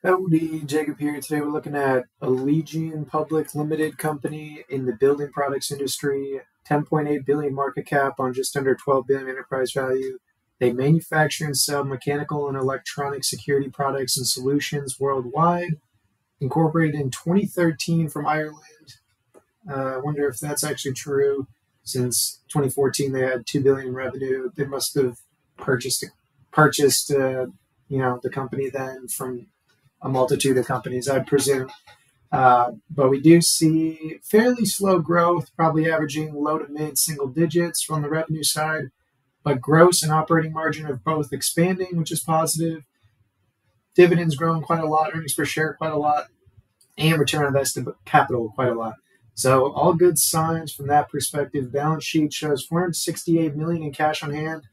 Howdy, Jacob here. Today we're looking at Allegion Public Limited company in the building products industry, 10.8 billion market cap on just under 12 billion enterprise value. They manufacture and sell mechanical and electronic security products and solutions worldwide. Incorporated in 2013 from Ireland. I wonder if that's actually true. Since 2014, they had 2 billion in revenue. They must have purchased the company then from a multitude of companies, I'd presume. But we do see fairly slow growth, probably averaging low to mid single digits from the revenue side, but gross and operating margin are both expanding, which is positive. Dividends growing quite a lot, earnings per share quite a lot, and return on invested capital quite a lot. So all good signs from that perspective. Balance sheet shows 468 million in cash on hand,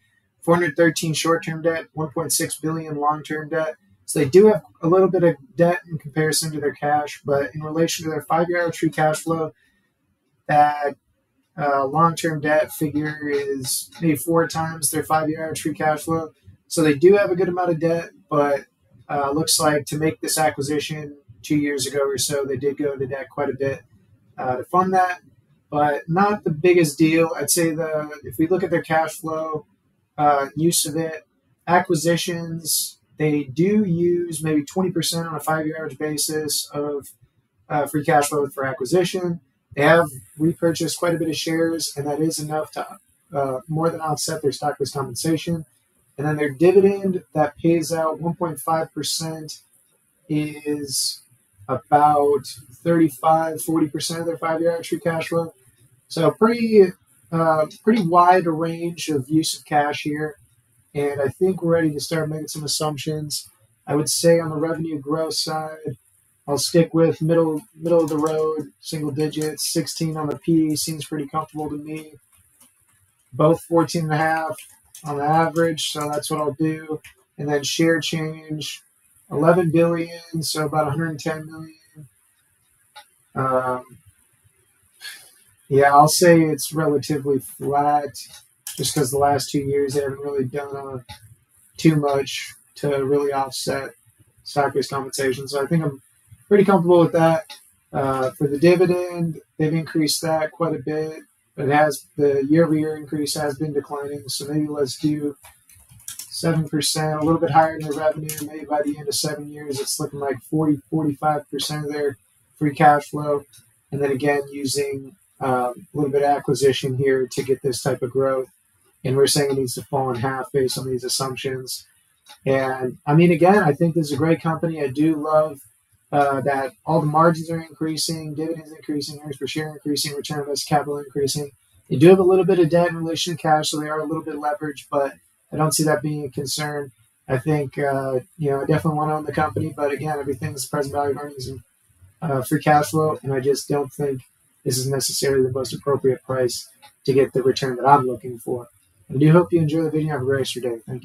413 short-term debt, 1.6 billion long-term debt. So they do have a little bit of debt in comparison to their cash, but in relation to their 5-year average free cash flow, that long-term debt figure is maybe 4 times their 5-year average free cash flow. So they do have a good amount of debt, but looks like to make this acquisition 2 years ago or so, they did go into debt quite a bit to fund that, but not the biggest deal. I'd say if we look at their cash flow, use of it, acquisitions, they do use maybe 20% on a 5-year average basis of free cash flow for acquisition. They have repurchased quite a bit of shares, and that is enough to more than offset their stock-based compensation. And then their dividend that pays out 1.5% is about 35-40% of their 5-year average free cash flow. So pretty wide a range of use of cash here. And I think we're ready to start making some assumptions. I would say on the revenue growth side, I'll stick with middle of the road, single digits. 16 on the P seems pretty comfortable to me. Both 14.5 on the average, so that's what I'll do. And then share change, 11 billion, so about 110 million. Yeah, I'll say it's relatively flat, just because the last 2 years they haven't really done too much to really offset stock-based compensation. So I think I'm pretty comfortable with that. For the dividend, they've increased that quite a bit, but the year-over-year increase has been declining. So maybe let's do 7%, a little bit higher than their revenue. Maybe by the end of 7 years, it's looking like 40-45% of their free cash flow. And then again, using a little bit of acquisition here to get this type of growth. And we're saying it needs to fall in half based on these assumptions. And I mean, again, I think this is a great company. I do love that all the margins are increasing, dividends increasing, earnings per share increasing, return on invested capital increasing. They do have a little bit of debt in relation to cash, so they are a little bit leveraged, but I don't see that being a concern. I think, I definitely want to own the company, but again, everything's present value of earnings and free cash flow, and I just don't think this is necessarily the most appropriate price to get the return that I'm looking for. I do hope you enjoy the video. Have a great rest of your day. Thank you.